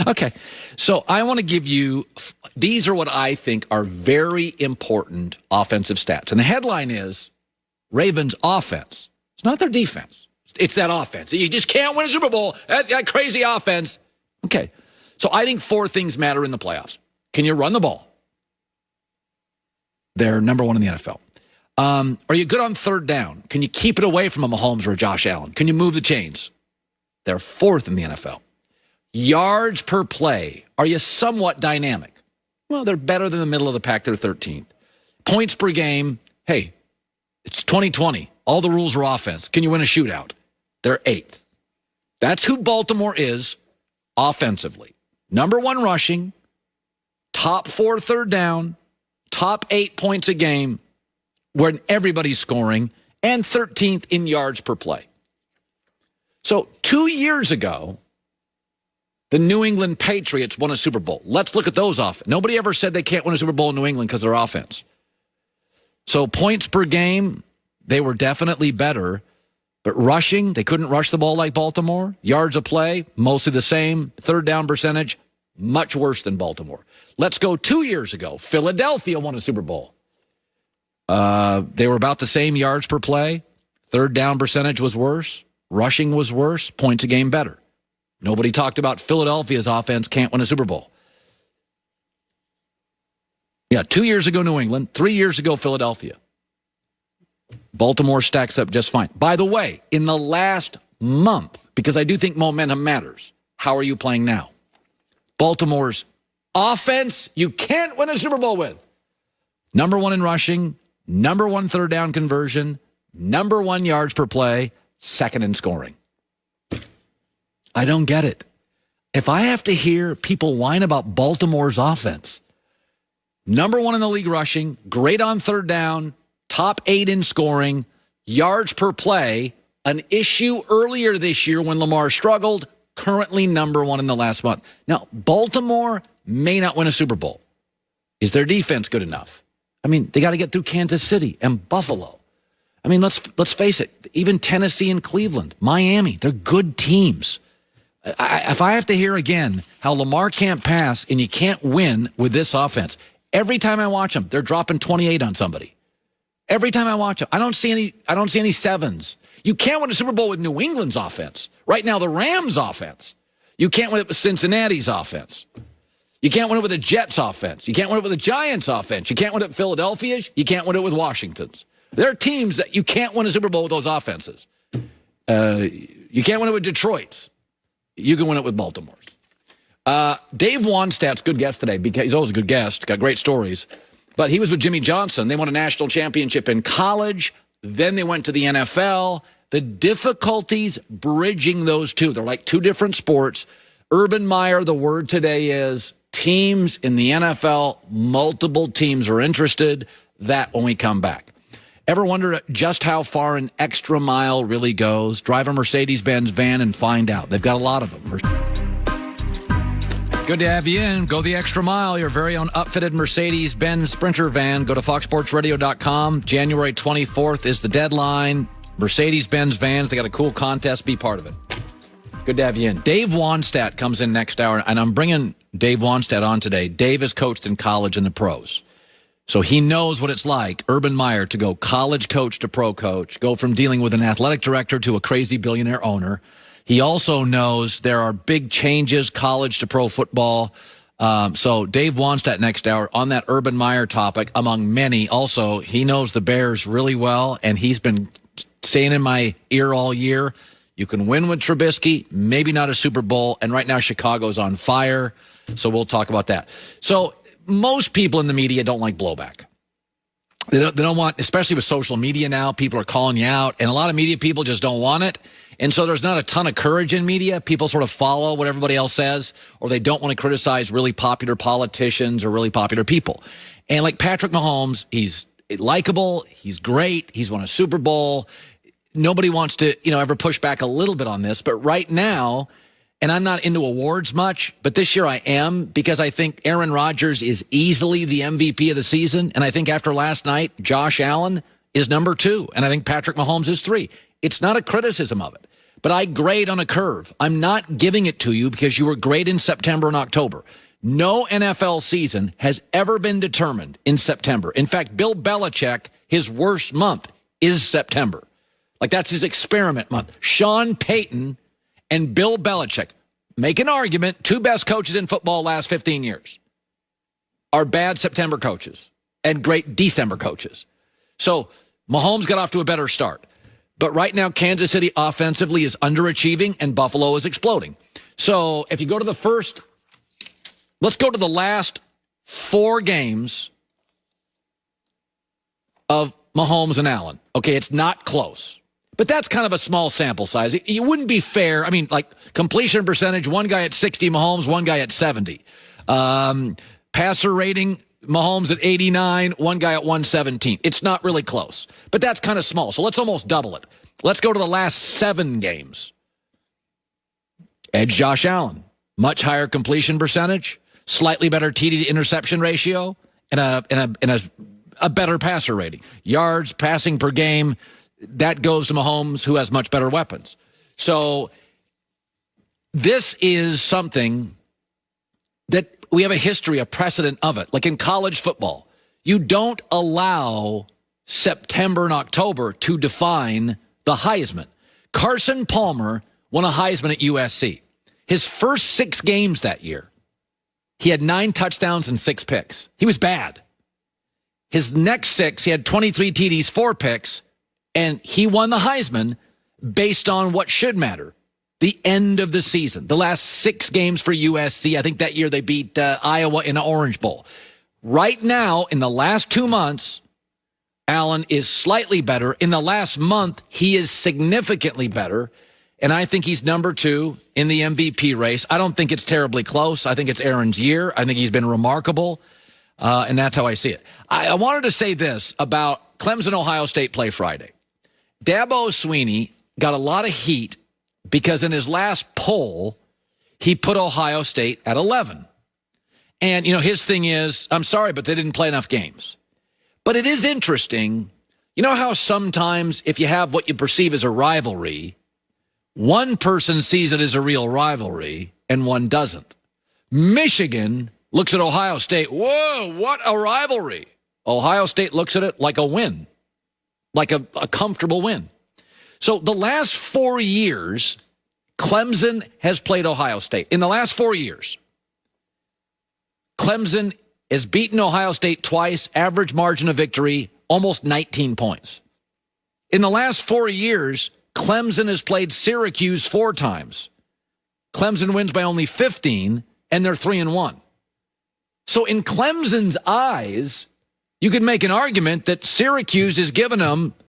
Okay, so I want to give you, these are what I think are very important offensive stats. And the headline is Ravens offense. It's not their defense. It's that offense. You just can't win a Super Bowl. That crazy offense. Okay, so I think four things matter in the playoffs. Can you run the ball? They're number one in the NFL. Are you good on third down? Can you keep it away from a Mahomes or a Josh Allen? Can you move the chains? They're fourth in the NFL. Yards per play. Are you somewhat dynamic? Well, they're better than the middle of the pack. They're 13th. Points per game. Hey, it's 2020. All the rules are offense. Can you win a shootout? They're 8th. That's who Baltimore is offensively. Number one rushing, top 4 third down, top 8 points a game, when everybody's scoring, and 13th in yards per play. So 2 years ago, the New England Patriots won a Super Bowl. Let's look at those off. Nobody ever said they can't win a Super Bowl in New England because of their offense. So points per game, they were definitely better. But rushing, they couldn't rush the ball like Baltimore. Yards of play, mostly the same. Third down percentage, much worse than Baltimore. Let's go 2 years ago. Philadelphia won a Super Bowl. They were about the same yards per play. Third down percentage was worse. Rushing was worse. Points a game better. Nobody talked about Philadelphia's offense can't win a Super Bowl. Yeah, 2 years ago, New England. 3 years ago, Philadelphia. Baltimore stacks up just fine. By the way, in the last month, because I do think momentum matters, how are you playing now? Baltimore's offense, you can't win a Super Bowl with. Number one in rushing, number one third down conversion, number one yards per play, second in scoring. I don't get it. If I have to hear people whine about Baltimore's offense, number one in the league rushing, great on third down, top 8 in scoring, yards per play, an issue earlier this year when Lamar struggled, currently number one in the last month. Now, Baltimore may not win a Super Bowl. Is their defense good enough? I mean, they got to get through Kansas City and Buffalo. I mean, let's face it, even Tennessee and Cleveland, Miami, they're good teams. If I have to hear again how Lamar can't pass and you can't win with this offense, every time I watch them, they're dropping 28 on somebody. Every time I watch them, I don't see any sevens. You can't win a Super Bowl with New England's offense. Right now, the Rams' offense. You can't win it with Cincinnati's offense. You can't win it with the Jets' offense. You can't win it with the Giants' offense. You can't win it with Philadelphia's. You can't win it with Washington's. There are teams that you can't win a Super Bowl with those offenses. You can't win it with Detroit's. You can win it with Baltimore's. Dave Wanstadt's good guest today because he's always a good guest, got great stories. But he was with Jimmy Johnson. They won a national championship in college. Then they went to the NFL. The difficulties bridging those two. They're like two different sports. Urban Meyer, the word today is teams in the NFL, multiple teams are interested. That when we come back. Ever wonder just how far an extra mile really goes? Drive a Mercedes-Benz van and find out. They've got a lot of them. Good to have you in. Go the extra mile. Your very own upfitted Mercedes-Benz Sprinter van. Go to foxsportsradio.com. January 24th is the deadline. Mercedes-Benz vans. They got a cool contest. Be part of it. Good to have you in. Dave Wanstadt comes in next hour, and I'm bringing Dave Wanstadt on today. Dave has coached in college and the pros. So he knows what it's like, Urban Meyer, to go college coach to pro coach, go from dealing with an athletic director to a crazy billionaire owner. He also knows there are big changes, college to pro football. So Dave Wanstadt next hour on that Urban Meyer topic, among many. Also, he knows the Bears really well, and he's been saying in my ear all year, you can win with Trubisky, maybe not a Super Bowl, and right now Chicago's on fire. So we'll talk about that. So most people in the media don't like blowback. They don't want, especially with social media now, people are calling you out, and a lot of media people just don't want it. And so there's not a ton of courage in media. People sort of follow what everybody else says, or they don't want to criticize really popular politicians or really popular people. And like Patrick Mahomes, he's likable, he's great, he's won a Super Bowl. Nobody wants to, ever push back a little bit on this. But right now, and I'm not into awards much, but this year I am, because I think Aaron Rodgers is easily the MVP of the season. And I think after last night, Josh Allen is number 2. And I think Patrick Mahomes is 3. It's not a criticism of it. but I grade on a curve. I'm not giving it to you because you were great in September and October. No NFL season has ever been determined in September. In fact, Bill Belichick, his worst month is September. Like, that's his experiment month. Sean Payton and Bill Belichick, make an argument, two best coaches in football last 15 years, are bad September coaches and great December coaches. So Mahomes got off to a better start. But right now, Kansas City offensively is underachieving and Buffalo is exploding. So if you go to let's go to the last 4 games of Mahomes and Allen. Okay, it's not close. But that's kind of a small sample size. It wouldn't be fair. I mean, like, completion percentage, one guy at 60, Mahomes, one guy at 70. Passer rating, Mahomes at 89, one guy at 117. It's not really close. But that's kind of small, so let's almost double it. Let's go to the last 7 games. Edge Josh Allen, much higher completion percentage, slightly better TD to interception ratio, and a better passer rating. Yards, passing per game, that goes to Mahomes, who has much better weapons. So this is something that we have a history, a precedent of it. Like in college football, you don't allow September and October to define the Heisman. Carson Palmer won a Heisman at USC. His first 6 games that year, he had 9 touchdowns and 6 picks. He was bad. His next 6, he had 23 TDs, 4 picks, and he won the Heisman based on what should matter, the end of the season. The last 6 games for USC, I think that year they beat Iowa in an Orange Bowl. Right now, in the last 2 months, Allen is slightly better. In the last month, he is significantly better, and I think he's number 2 in the MVP race. I don't think it's terribly close. I think it's Aaron's year. I think he's been remarkable, and that's how I see it. I wanted to say this about Clemson-Ohio State play Friday. Dabo Swinney got a lot of heat because in his last poll, he put Ohio State at 11. And, his thing is, I'm sorry, but they didn't play enough games. But it is interesting. You know how sometimes if you have what you perceive as a rivalry, one person sees it as a real rivalry and one doesn't. Michigan looks at Ohio State, whoa, what a rivalry. Ohio State looks at it like a win, like a comfortable win. So the last 4 years, Clemson has played Ohio State. In the last 4 years, Clemson has beaten Ohio State twice, average margin of victory, almost 19 points. In the last 4 years, Clemson has played Syracuse 4 times. Clemson wins by only 15, and they're 3-1. So in Clemson's eyes, you could make an argument that Syracuse has given them